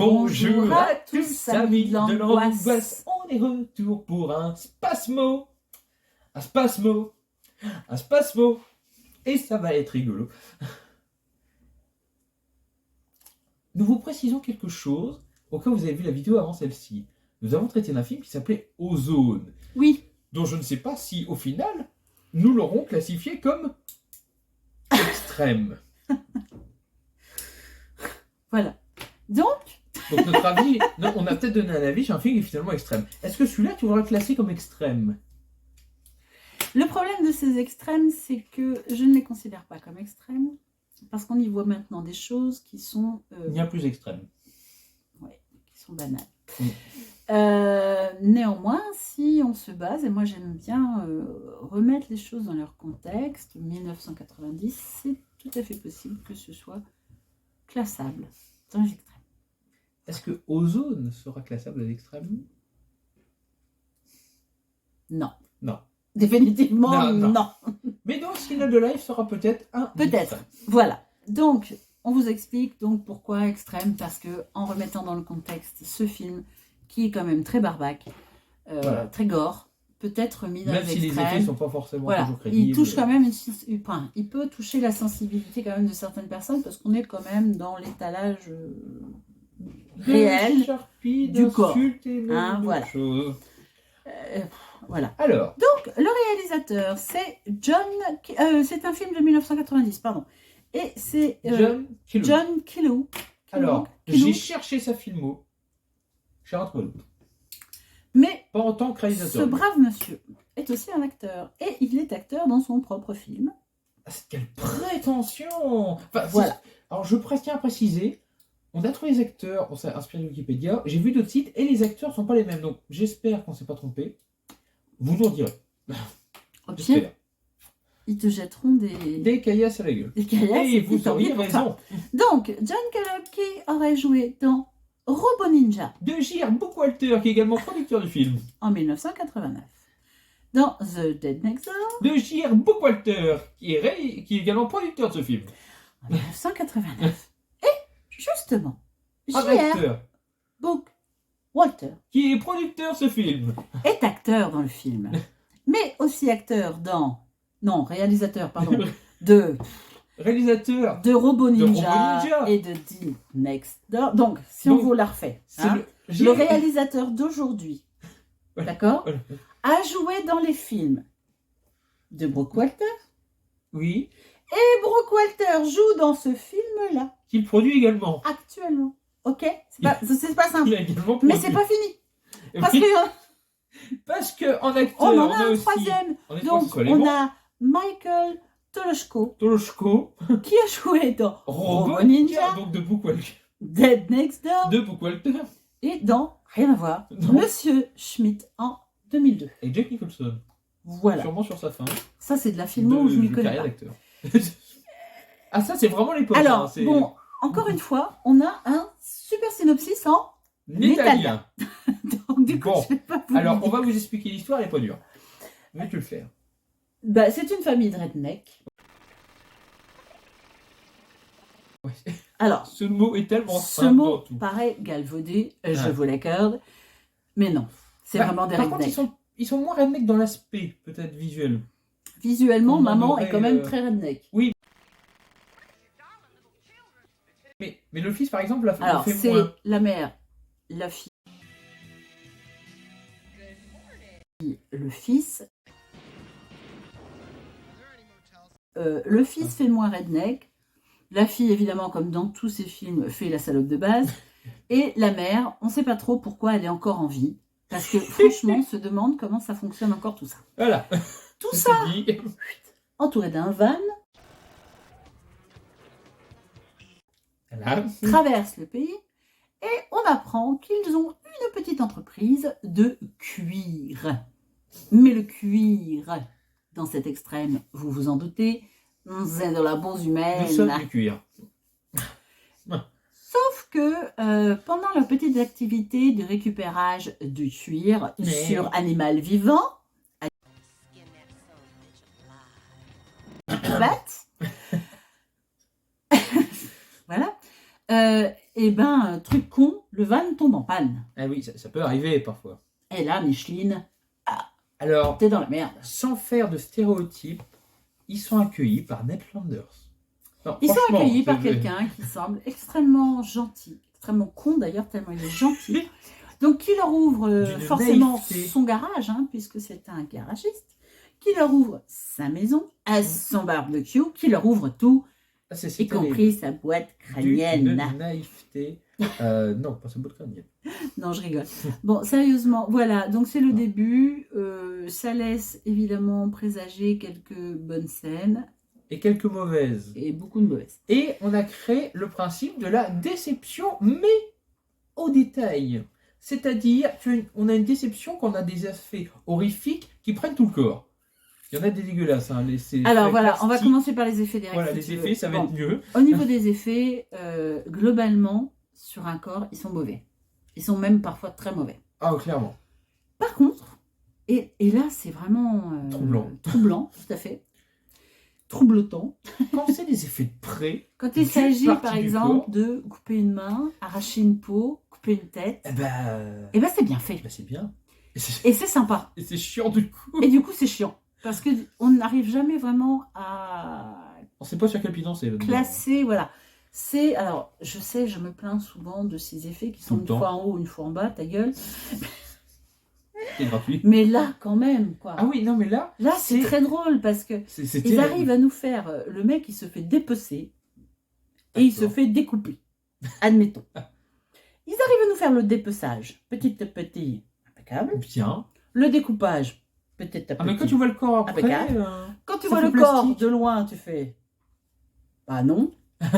Bonjour à tous, amis de l'angoisse. On est retour pour un spasmo. Un spasmo. Un spasmo. Et ça va être rigolo. Nous vous précisons quelque chose au cas où vous avez vu la vidéo avant celle-ci. Nous avons traité d'un film qui s'appelait Ozone. Oui. Dont je ne sais pas si, au final, nous l'aurons classifié comme extrême. Voilà. Donc, notre avis, non, on a peut-être donné un avis sur un film qui est finalement extrême. Est-ce que celui-là, tu voudrais le classer comme extrême? Le problème de ces extrêmes, c'est que je ne les considère pas comme extrêmes, parce qu'on y voit maintenant des choses qui sont... bien plus extrêmes. Oui, qui sont banales. Néanmoins, si on se base, et moi j'aime bien remettre les choses dans leur contexte, 1990, c'est tout à fait possible que ce soit classable dans les extrêmes. Est-ce que Ozone sera classable à l'extrême? Non. Non. Définitivement, non. Mais donc, Skin of the Life sera peut-être un Peut-être. Voilà. Donc, on vous explique donc pourquoi extrême, parce que en remettant dans le contexte ce film, qui est quand même très barbaque, voilà, très gore, peut-être mis dans les extrêmes. Même si les effets ne sont pas forcément toujours crédibles. Il touche quand même il peut toucher la sensibilité quand même de certaines personnes, parce qu'on est quand même dans l'étalage réel du corps. Hein, voilà. Voilà. Alors. Donc, le réalisateur, c'est c'est un film de 1990, pardon. Et c'est John Killou. Alors, j'ai cherché sa filmo. J'ai retrouvé l'autre. Mais pas en tant que réalisateur. Ce brave monsieur est aussi un acteur. Et il est acteur dans son propre film. Quelle prétention! Enfin, voilà. Alors, je tiens à préciser, on a trouvé les acteurs, on s'est inspiré de Wikipédia, j'ai vu d'autres sites, et les acteurs ne sont pas les mêmes. Donc, j'espère qu'on ne s'est pas trompé. Vous nous en direz. J'espère. Ils te jetteront des caillasses à la gueule. Des caillasses. Et vous auriez raison. Donc, John Killou qui aurait joué dans Robo Ninja. De J.R. Bookwalter, qui est également producteur du film. En 1989. Dans The Dead Next Door. De J.R. Bookwalter, qui est également producteur de ce film. En 1989. Et justement, J.R. Bookwalter, qui est producteur de ce film, est acteur dans le film. Mais aussi acteur dans... Non, réalisateur, pardon. Réalisateur de Robo Ninja et de The Next Door. Donc, on vous la refait. Hein, le réalisateur d'aujourd'hui, d'accord, a joué dans les films de Bookwalter. Oui. Et Bookwalter joue dans ce film-là. Qu'il produit également. Actuellement. Ok, c'est pas simple. Mais c'est pas fini. Parce que en acteur, on en a un troisième. Donc, on a Michael Toloshko, qui a joué dans Robo Ninja, donc de Bookwalter, Dead Next Door, de Bookwalter, et dans, rien à voir, Monsieur Schmidt en 2002. Et Jack Nicholson. Voilà. Sûrement sur sa fin. Ça, c'est de la filmo où je ne m'y connais pas. Ah, ça, c'est vraiment l'époque. Alors, bon, encore une fois, on a un super synopsis en italien. Donc, du coup, je vais pas vous alors, on va vous expliquer l'histoire, elle n'est pas dure. Veux-tu le faire? Bah, c'est une famille de redneck. Ouais. Alors, ce mot est tellement simple. Ce mot paraît galvaudé, je vous l'accorde, mais non, c'est vraiment des rednecks. Par contre, ils sont moins redneck dans l'aspect, peut-être visuel. Visuellement, maman est quand même très redneck. Oui. Mais le fils, par exemple, fait alors, c'est moins. La mère, la fille, le fils. Le fils fait moins redneck. La fille, évidemment, comme dans tous ces films, fait la salope de base. Et la mère, on ne sait pas trop pourquoi elle est encore en vie. Parce que, franchement, on se demande comment ça fonctionne encore tout ça. Voilà. Tout ça, entouré d'un van, traverse le pays. Et on apprend qu'ils ont une petite entreprise de cuir. Mais le cuir, dans cet extrême, vous vous en doutez, c'est de la bouse humaine. Nous sommes du cuir. Sauf que pendant leur petite activité de récupérage du cuir sur animal vivant, voilà, Et ben, truc con, le van tombe en panne. Ah oui, ça peut arriver parfois. Et là, Micheline, Alors, t'es dans la merde. sans faire de stéréotypes, ils sont accueillis par Ned Flanders. Non, Ils sont franchement, accueillis par c'est- quelqu'un qui semble extrêmement gentil, extrêmement con d'ailleurs, tellement il est gentil. Donc, qui leur ouvre D'une forcément naïveté. son garage, hein, puisque c'est un garagiste, qui leur ouvre sa maison, à son barbecue, qui leur ouvre tout, Ah, c'est y compris sa boîte crânienne. D'une naïveté. Non, pas sa boîte crânienne. Non, je rigole. Bon, sérieusement, voilà, donc c'est le début. Ça laisse évidemment présager quelques bonnes scènes Et quelques mauvaises. et beaucoup de mauvaises. Et on a créé le principe de la déception, mais au détail. C'est-à-dire, on a une déception quand on a des effets horrifiques qui prennent tout le corps. Il y en a des dégueulasses. Hein, Alors voilà, on va plastiques. commencer par les effets directs. Voilà, si les tu effets, veux. ça va Bon, être mieux. au niveau des effets, globalement, sur un corps, ils sont mauvais. Ils sont même parfois très mauvais. Ah, clairement. Par contre, et là c'est vraiment Troublant. troublant, tout à fait, troublotant. Quand c'est des effets de près, Quand il D'une s'agit partie par du exemple corps. de couper une main, arracher une peau, couper une tête, eh ben, et ben c'est bien fait. c'est bien. Et c'est sympa. Et c'est chiant du coup. Et du coup c'est chiant. Parce qu'on n'arrive jamais vraiment à On sait pas sur quel pied c'est. classer, voilà. C'est, alors, je sais, je me plains souvent de ces effets qui sont Tout le une temps. fois en haut, une fois en bas, ta gueule. C'est gratuit. Mais là, quand même, quoi. Ah oui, non, mais là, Là, c'est c'est- très drôle parce que c'est ils terrible. arrivent à nous faire. Le mec, il se fait dépecer et il se D'accord. fait découper. Admettons. Ils arrivent à nous faire le dépeçage, petit à petit, impeccable. Bien. Le découpage, petit à petit. Ah, mais quand tu vois le corps après. Impeccable. Quand tu ça vois fait le corps plastique. de loin, tu fais. Bah non. Bah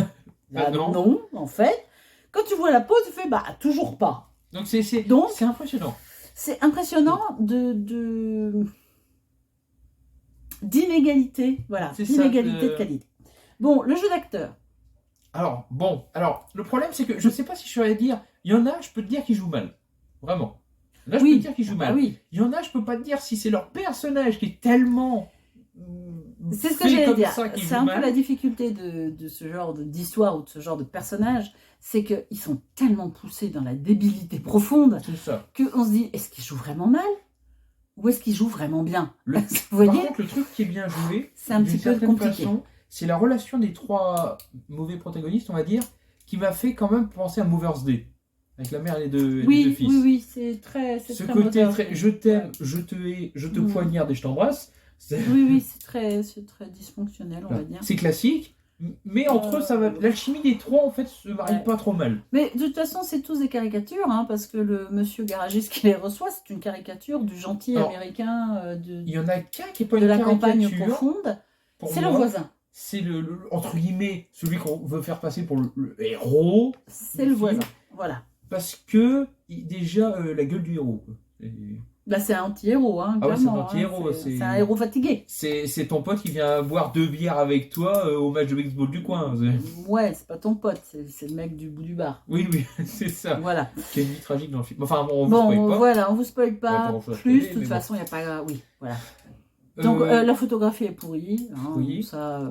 Bah non. non, en fait. Quand tu vois la peau, tu fais bah toujours pas. Donc c'est Donc, impressionnant. c'est impressionnant d'inégalité, voilà, C'est ça, d'inégalité de qualité. Bon, le jeu d'acteur. Alors, bon, le problème c'est que je sais pas si je saurais dire, il y en a, je peux te dire qu'ils jouent mal. Vraiment. Là, je peux te dire qu'ils jouent bah mal. oui, Il y en a, je peux pas te dire si c'est leur personnage qui est tellement. c'est ce que fait j'allais comme dire. ça qu'ils C'est jouent un peu mal. la difficulté de ce genre d'histoire ou de ce genre de personnage, c'est qu'ils sont tellement poussés dans la débilité profonde C'est ça. qu'on se dit, est-ce qu'ils jouent vraiment mal ou est-ce qu'ils jouent vraiment bien? Le- Vous Par voyez, contre, le truc qui est bien joué, c'est un d'une petit peu certaine compliqué. façon, c'est la relation des trois mauvais protagonistes, on va dire, qui m'a fait quand même penser à Mother's Day, avec la mère et les deux Oui, fils. oui, oui, c'est très Ce très côté moderne. très, je t'aime, je te hais, je te Mm. poignarde et je t'embrasse, c'est Oui, oui, c'est très dysfonctionnel, on va dire. c'est classique, mais entre eux, ça va. L'alchimie des trois, en fait, se marie Ouais. pas trop mal. Mais de toute façon, c'est tous des caricatures, hein, parce que le monsieur garagiste qui les reçoit, c'est une caricature du gentil Alors, américain Il y en a qu'un qui est pas de une la campagne caricature. profonde. Pour C'est le moi, voisin. c'est entre guillemets, celui qu'on veut faire passer pour le héros, C'est le voisin. Voilà. parce que déjà la gueule du héros. quoi. Là, c'est un anti-héros, hein, Ah ouais, c'est un clairement. anti-héros, hein, c'est- c'est un héros fatigué. C'est ton pote qui vient boire 2 bières avec toi au match de baseball du coin. Ouais, c'est pas ton pote, c'est le mec du bout du bar. Oui, oui, c'est ça. Voilà. Qui a une vie tragique dans le film. Enfin, bon, on vous Bon, spoil pas. voilà, on vous spoil Pas pas grand-chose à plus. spoiler, De toute mais façon, il n'y a pas. Oui, voilà. Donc, Euh, la photographie est pourrie. Hein, Oui. Ça,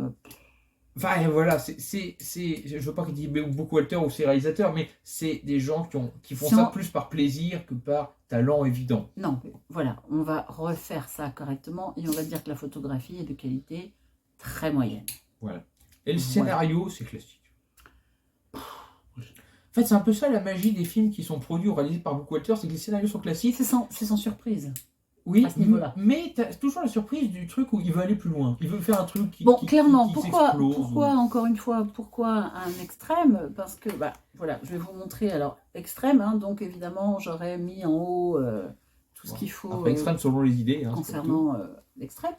Enfin, voilà, je veux pas qu'il dise beaucoup Walter ou ses réalisateurs, mais c'est des gens qui font Si ça on- plus par plaisir que par talent évident. Non, voilà, on va refaire ça correctement et on va dire que la photographie est de qualité très moyenne. Et le Voilà. scénario, c'est classique. En fait, c'est un peu ça la magie des films qui sont produits ou réalisés par Book Walter, c'est que les scénarios sont classiques. C'est sans surprise. Oui, à ce niveau-là. mais t'as toujours la surprise du truc où il veut aller plus loin. Il veut faire un truc qui. Bon, qui- clairement, qui pourquoi, s'explose, encore une fois, pourquoi un extrême? Parce que, bah, voilà, je vais vous montrer, alors, extrême, hein, donc évidemment, j'aurais mis en haut tout ce Bon, qu'il faut Après, extrême selon les idées. Hein, c'est concernant l'extrême.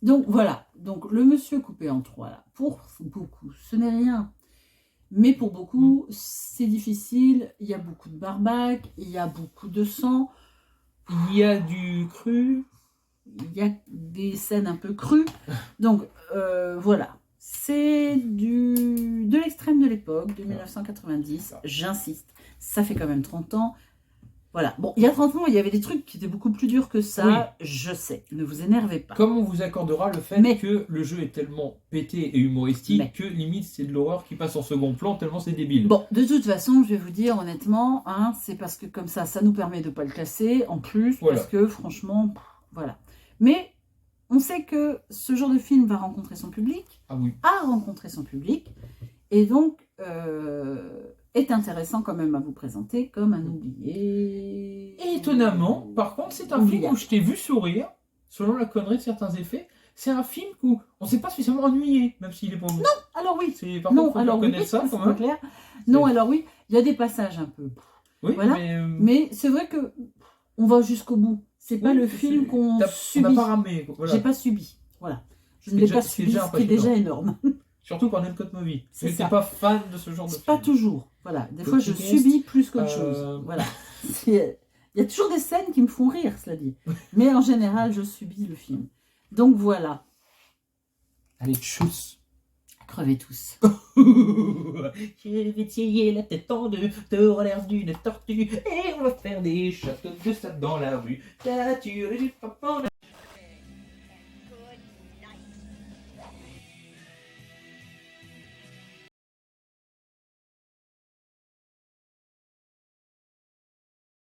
Donc, voilà, donc le monsieur coupé en trois, là, pour beaucoup, ce n'est rien. Mais pour beaucoup, c'est difficile, il y a beaucoup de barbac, il y a beaucoup de sang, tout. Il y a du cru. il y a des scènes un peu crues. Donc, voilà. C'est de l'extrême de l'époque, de 1990. J'insiste. Ça fait quand même 30 ans. Voilà. Bon, il y a 30 mois, il y avait des trucs qui étaient beaucoup plus durs que ça. Oui. Je sais. Ne vous énervez pas. Comme on vous accordera le fait Mais- que le jeu est tellement pété et humoristique Mais- que limite c'est de l'horreur qui passe en second plan tellement c'est débile. Bon, de toute façon, je vais vous dire honnêtement, hein, c'est parce que comme ça nous permet de ne pas le classer. En plus, Voilà. parce que franchement, voilà. Mais on sait que ce genre de film va rencontrer son public, Ah oui. a rencontré son public, et donc est intéressant quand même à vous présenter comme un oublié. Et étonnamment, par contre, c'est un film Oubliable. où je t'ai vu sourire, selon la connerie de certains effets. C'est un film où on s'est pas spécialement ennuyé, même s'il est pour nous. Non, Alors oui, par non, contre, faut alors oui, reconnaître ça c'est quand pas même. clair. Non, alors oui, il y a des passages un peu. Oui, Voilà. Mais c'est vrai que on va jusqu'au bout. C'est pas oui, le film qu'on on n'a subit. pas ramé. Voilà. J'ai pas subi. Voilà. Je C'est ne l'ai déjà- pas c'est subi, déjà ce qui est déjà énorme. Surtout quand on aime Code Movie. C'est Je ça. n'étais pas fan de ce genre de C'est film. pas toujours. Voilà. Des fois, je Podcast, subis plus qu'autre chose. Voilà. Il y a toujours des scènes qui me font rire, cela dit. Mais en général, je subis le film. Donc voilà. Allez, tchuss. Crevez tous. Je vais tirer la tête en deux, t'auras l'air d'une tortue, et on va faire des châteaux de sable dans la rue.